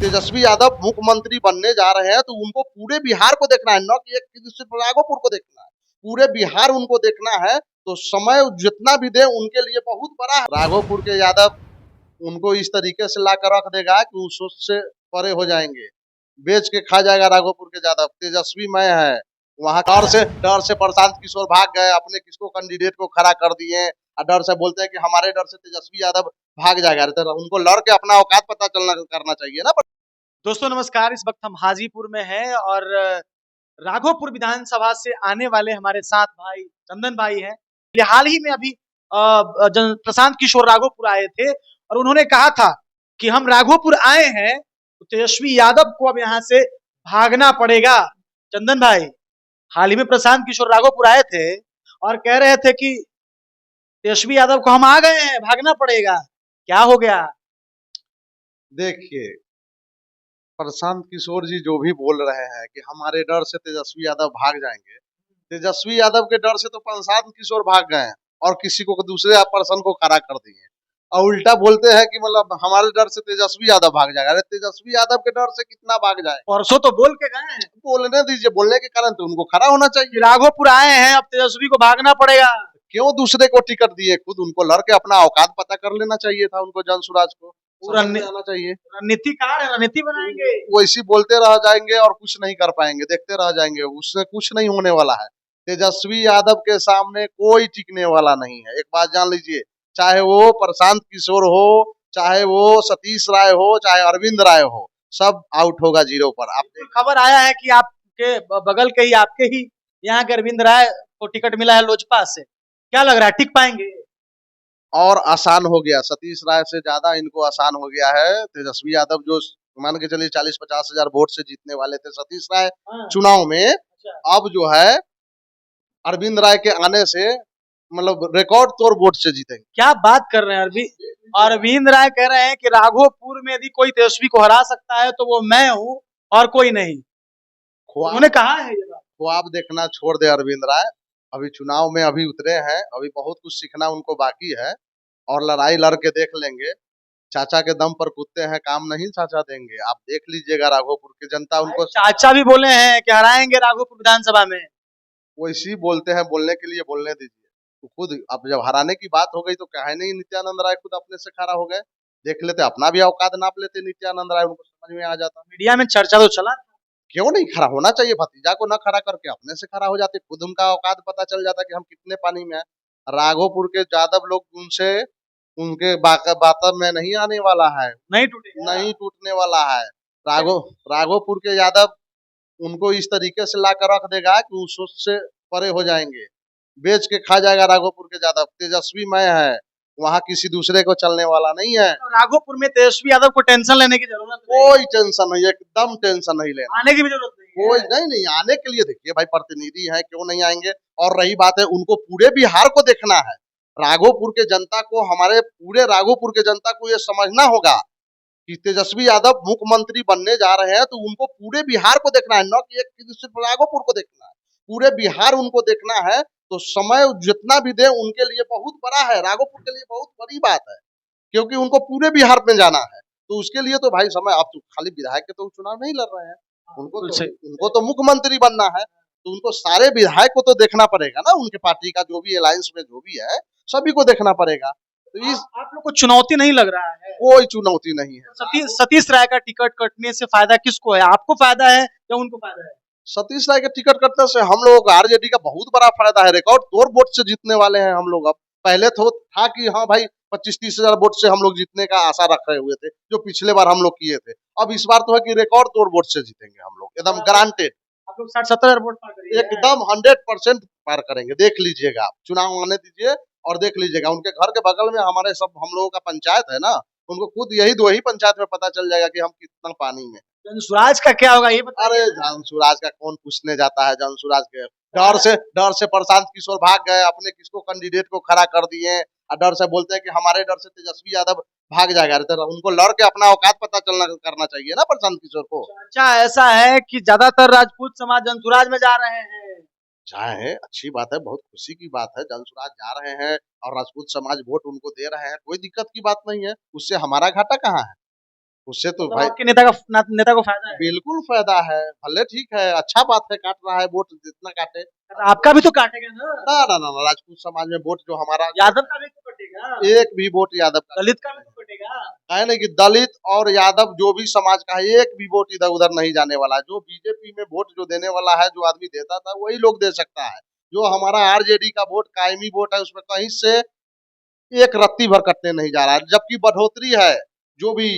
तेजस्वी यादव मुख्यमंत्री बनने जा रहे हैं तो उनको पूरे बिहार को देखना है, न कि एक सिर्फ राघोपुर को देखना है, पूरे बिहार उनको देखना है। तो समय जितना भी दे उनके लिए बहुत बड़ा है। राघोपुर के यादव उनको इस तरीके से ला कर रख देगा कि उस सोच से परे हो जाएंगे, बेच के खा जाएगा राघोपुर के यादव। तेजस्वी मैं है, वहां डर से प्रशांत किशोर भाग गए, अपने किसको कैंडिडेट को खड़ा कर दिए और डर से बोलते हैं कि हमारे डर से तेजस्वी यादव भाग जाएगा। तो उनको लड़ के अपना औकात पता चलना करना चाहिए ना। दोस्तों नमस्कार, इस वक्त हम हाजीपुर में हैं और राघोपुर विधानसभा से आने वाले हमारे साथ भाई चंदन भाई हैं। ये हाल ही में अभी प्रशांत किशोर राघोपुर आए थे और उन्होंने कहा था कि हम राघोपुर आए हैं तो तेजस्वी यादव को अब यहाँ से भागना पड़ेगा। चंदन भाई, हाल ही में प्रशांत किशोर राघोपुर आए थे और कह रहे थे कि तेजस्वी यादव को हम आ गए हैं, भागना पड़ेगा। क्या हो गया? देखिए, प्रशांत किशोर जी जो भी बोल रहे हैं कि हमारे डर से तेजस्वी यादव भाग जाएंगे, तेजस्वी यादव के डर से तो प्रशांत किशोर भाग गए हैं और किसी को दूसरे पर्सन को खड़ा कर दिए, और उल्टा बोलते हैं कि मतलब हमारे डर से तेजस्वी यादव भाग जाएगा। अरे तेजस्वी यादव के डर से कितना भाग जाए? परसों तो बोल के गए हैं। बोलने दीजिए, बोलने के कारण तो उनको खड़ा होना चाहिए। राघोपुर आए हैं, अब तेजस्वी को भागना पड़ेगा। क्यों दूसरे को टिकट दिए? खुद उनको लड़ के अपना औकात पता कर लेना चाहिए था, उनको जनसुराज को आना चाहिए। रणनीतिकार है, रणनीति बनाएंगे। वैसी बोलते रह जाएंगे और कुछ नहीं कर पाएंगे, देखते रह जाएंगे, उससे कुछ नहीं होने वाला है। तेजस्वी यादव के सामने कोई टिकने वाला नहीं है, एक बात जान लीजिए। चाहे वो प्रशांत किशोर हो, चाहे वो सतीश राय हो, चाहे अरविंद राय हो, सब आउट होगा जीरो पर। आप खबर आया है कि आपके बगल के ही, आपके ही यहाँ के अरविंद राय को टिकट मिला है लोजपा से। क्या लग रहा है, टिक पाएंगे? और आसान हो गया, सतीश राय से ज्यादा इनको आसान हो गया है। तेजस्वी यादव जो मान के चलिए 40-50 हजार वोट से जीतने वाले थे सतीश राय चुनाव में, अब जो है अरविंद राय के आने से मतलब रिकॉर्ड तोड़ वोट से जीतेंगे। क्या बात कर रहे हैं? अरविंद राय कह रहे हैं कि राघोपुर में यदि कोई तेजस्वी को हरा सकता है तो वो मैं हूँ और कोई नहीं। उन्होंने कहा है ये बात। ख्वाब देखना छोड़ दे अरविंद राय, अभी चुनाव में अभी उतरे हैं, अभी बहुत कुछ सीखना उनको बाकी है और लड़ाई लड़ के देख लेंगे। चाचा के दम पर कूदते हैं, काम नहीं चाचा देंगे। आप देख लीजिएगा राघोपुर की जनता उनको। चाचा भी बोले हैं कि हराएंगे राघोपुर विधानसभा में। वैसी बोलते हैं, बोलने के लिए बोलने दीजिए। तो खुद अब जब हराने की बात हो गई तो कहे नहीं नित्यानंद राय खुद अपने से खड़ा हो गए। देख लेते, अपना भी औकात नाप लेते नित्यानंद राय, उनको समझ में आ जाता। मीडिया में चर्चा तो चला, क्यों नहीं खड़ा होना चाहिए? भतीजा को न खड़ा करके अपने से खड़ा हो जाते, खुद उनका औकात पता चल जाता कि हम कितने पानी में है। राघोपुर के यादव लोग उनसे उनके बात में नहीं आने वाला है, नहीं टूटेगा, नहीं टूटने वाला है। राघोपुर के यादव उनको इस तरीके से ला कर रख देगा कि उस सोच से परे हो जाएंगे, बेच के खा जाएगा राघोपुर के यादव। तेजस्वी मैं है, वहाँ किसी दूसरे को चलने वाला नहीं है। तो राघोपुर में तेजस्वी यादव को टेंशन लेने की जरूरत नहीं। कोई टेंशन नहीं, एकदम टेंशन नहीं लेना, आने की भी जरूरत नहीं। कोई नहीं आने के लिए। देखिए भाई, प्रतिनिधि है, क्यों नहीं आएंगे? और रही बात है, उनको पूरे बिहार को देखना है। राघोपुर के जनता को, हमारे पूरे राघोपुर के जनता को ये समझना होगा कि तेजस्वी यादव मुख्यमंत्री बनने जा रहे हैं तो उनको पूरे बिहार को देखना है, न कि एक सिर्फ राघोपुर को देखना है, पूरे बिहार उनको देखना है। तो समय जितना भी दे उनके लिए बहुत बड़ा है, राघोपुर के लिए बहुत बड़ी बात है, क्योंकि उनको पूरे बिहार में जाना है। तो उसके लिए तो भाई समय, आप तो खाली विधायक के तो चुनाव नहीं लड़ रहे हैं, उनको तो मुख्यमंत्री बनना है। तो उनको सारे विधायक को तो देखना पड़ेगा ना, उनके पार्टी का जो भी अलायंस में जो भी है सभी को देखना पड़ेगा। तो इस आप लोग को चुनौती नहीं लग रहा है? कोई चुनौती नहीं है। सतीश राय का टिकट कटने से फायदा किसको है? आपको फायदा है या उनको फायदा है? सतीश राय के टिकट कटने से हम लोगों को आरजेडी का बहुत बड़ा फायदा है, रिकॉर्ड तोड़ वोट से जीतने वाले हैं हम लोग। अब पहले तो था कि हाँ भाई 25-30 हजार वोट से हम लोग जीतने का आशा रखे हुए थे, जो पिछले बार हम लोग किए थे। अब इस बार तो है कि रिकॉर्ड तोड़ वोट से जीतेंगे हम लोग, एकदम गारंटेड। आप लोग 60-70 हजार वोट पार करेंगे, एकदम 100% पार करेंगे। देख लीजिएगा, आप चुनाव आने दीजिए और देख लीजिएगा। उनके घर के बगल में हमारे सब हम लोगों का पंचायत है ना, उनको खुद यही 2 ही पंचायत में पता चल जाएगा कि हम कितना पानी में। जनसुराज का क्या होगा ये बताइए। अरे जनसुराज का कौन पूछने जाता है? जनसुराज के डर से प्रशांत किशोर भाग गए, अपने किसको कैंडिडेट को खड़ा कर दिए और डर से बोलते हैं कि हमारे डर से तेजस्वी यादव भाग जाएगा। तो उनको लड़ के अपना औकात पता चलना करना चाहिए ना प्रशांत किशोर को। अच्छा, ऐसा है कि ज्यादातर राजपूत समाज जनसुराज में जा रहे हैं। जाए, अच्छी बात है, बहुत खुशी की बात है। जनसुराज जा रहे हैं और राजपूत समाज वोट उनको दे रहे हैं, कोई दिक्कत की बात नहीं है, उससे हमारा घाटा कहाँ है? उससे तो मतलब भाई आपके नेता को फायदा है। बिल्कुल फायदा है। भले ठीक है, अच्छा बात है, काट रहा है वोट जितना काटे। तो आपका भी तो काटेगा ना। ना ना ना ना, राजपूत समाज में वोट जो हमारा यादव का भी तो कटेगा। एक भी वोट यादव का दलित का भी तो कटेगा। है नहीं कि दलित और यादव जो भी समाज का है एक भी वोट इधर उधर नहीं जाने वाला है। जो बीजेपी में वोट जो देने वाला है, जो आदमी देता था वही लोग दे सकता है। जो हमारा आरजेडी का वोट कायमी वोट है उसमें कहीं से एक रत्ती भर कटने नहीं जा रहा है। जबकि बढ़ोतरी है, जो भी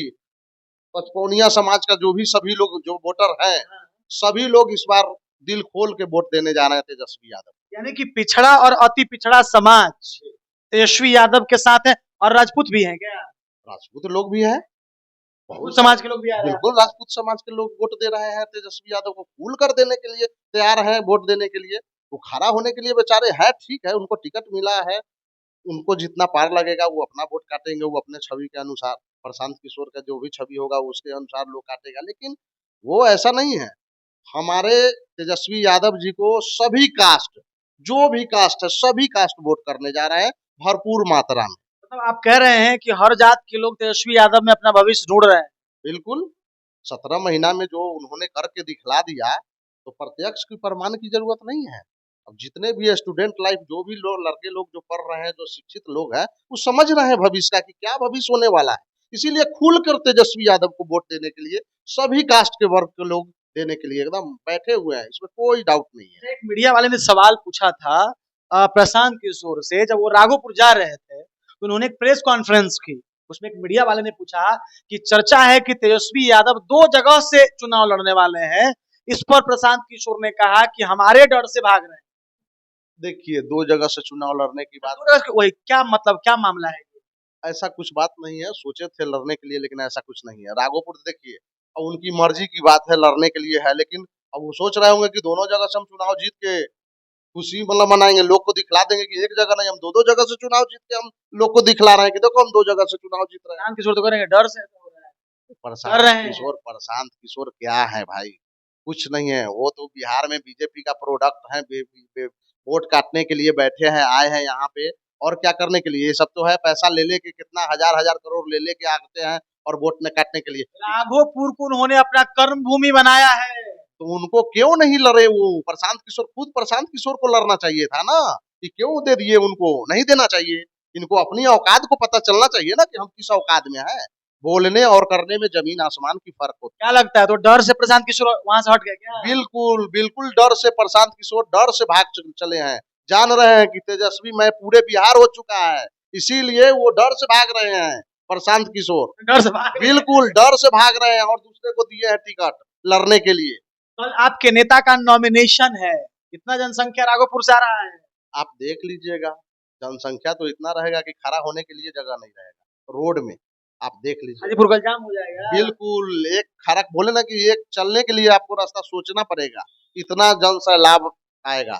पचपौनिया समाज का जो भी सभी लोग जो वोटर हैं, हाँ। सभी लोग इस बार दिल खोल के वोट देने जा रहे हैं तेजस्वी यादव। यानी कि पिछड़ा और अति पिछड़ा समाज तेजस्वी यादव के साथ है और राजपूत भी हैं क्या? राजपूत लोग भी हैं, राजपूत बहुत समाज सारे। के लोग भी आ रहे हैं बिल्कुल राजपूत समाज के लोग वोट दे रहे हैं तेजस्वी यादव को, कूल कर देने के लिए तैयार हैं वोट देने के लिए। वो खड़ा होने के लिए बेचारे हैं, ठीक है, उनको टिकट मिला है, उनको जितना पार लगेगा वो अपना वोट काटेंगे, वो अपने छवि के अनुसार। प्रशांत किशोर का जो भी छवि होगा उसके अनुसार लोग काटेगा। लेकिन वो ऐसा नहीं है। हमारे तेजस्वी यादव जी को सभी कास्ट, जो भी कास्ट है, सभी कास्ट वोट करने जा रहे हैं भरपूर मात्रा में। मतलब आप कह रहे हैं कि हर जात के लोग तेजस्वी यादव में अपना भविष्य ढूंढ रहे हैं। बिल्कुल 17 महीना में जो उन्होंने करके दिखला दिया, तो प्रत्यक्ष की प्रमाण की जरूरत नहीं है। अब जितने भी स्टूडेंट लाइफ जो भी लोग लड़के लोग जो पढ़ रहे हैं, जो शिक्षित लोग हैं, वो समझ रहे हैं भविष्य का कि क्या भविष्य होने वाला है। इसीलिए खुल कर तेजस्वी यादव को वोट देने के लिए सभी कास्ट के वर्ग के लोग देने के लिए एकदम बैठे हुए हैं, इसमें कोई डाउट नहीं है। एक मीडिया वाले ने सवाल पूछा था प्रशांत किशोर से, जब वो राघोपुर जा रहे थे तो उन्होंने एक प्रेस कॉन्फ्रेंस की। उसमें एक मीडिया वाले ने पूछा कि चर्चा है कि तेजस्वी यादव 2 जगह से चुनाव लड़ने वाले हैं। इस पर प्रशांत किशोर ने कहा कि हमारे डर से भाग रहे हैं। देखिए 2 जगह से चुनाव लड़ने की बात, 2 जगह से वही क्या मतलब, क्या मामला है? ऐसा कुछ बात नहीं है। सोचे थे लड़ने के लिए लेकिन ऐसा कुछ नहीं है। राघोपुर देखिए, अब उनकी मर्जी की बात है, लड़ने के लिए है, लेकिन अब वो सोच रहे होंगे कि दोनों जगह से हम चुनाव जीत के खुशी मतलब मनाएंगे, लोग को दिखला देंगे कि एक जगह नहीं, हम 2-2 जगह से चुनाव जीत के हम लोग को दिखला रहे हैं कि देखो हम 2 जगह से चुनाव जीत रहे हैं। प्रशांत किशोर तो करेंगे डर से ऐसा हो रहा है। कर रहे हैं। प्रशांत किशोर क्या है भाई, कुछ नहीं है। वो तो बिहार में बीजेपी का प्रोडक्ट है। वोट काटने के लिए बैठे हैं, आए हैं यहाँ पे, और क्या करने के लिए? ये सब तो है पैसा ले लेके, कितना हजार हजार करोड़ ले लेके आते हैं और वोट न काटने के लिए। राघोपुर को उन्होंने अपना कर्म भूमि बनाया है। तो उनको क्यों नहीं लड़े? वो प्रशांत किशोर, खुद प्रशांत किशोर को लड़ना चाहिए था ना, कि क्यों दे दिए? उनको नहीं देना चाहिए। इनको अपनी औकात को पता चलना चाहिए ना कि हम किस औकात में है। बोलने और करने में जमीन आसमान की फर्क होता क्या लगता है, तो डर से प्रशांत किशोर वहां से हट गए क्या? है। बिल्कुल बिल्कुल डर से प्रशांत किशोर डर से भाग चले हैं। जान रहे हैं कि तेजस्वी मैं पूरे बिहार हो चुका है, इसीलिए वो डर से भाग रहे हैं प्रशांत किशोर। डर से भाग गए। बिल्कुल डर से भाग रहे हैं और दूसरे को दिए हैं टिकट लड़ने के लिए। कल आपके नेता का नॉमिनेशन है, कितना जनसंख्या राघोपुर से आ रहा है? आप देख लीजिएगा, जनसंख्या तो इतना रहेगा कि खड़ा होने के लिए जगह नहीं रहेगा रोड में। आप देख लीजिए, हाजीपुर कल जाम हो जाएगा। बिल्कुल एक खड़ा बोले ना कि एक चलने के लिए आपको रास्ता सोचना पड़ेगा, इतना जन सैलाब आएगा।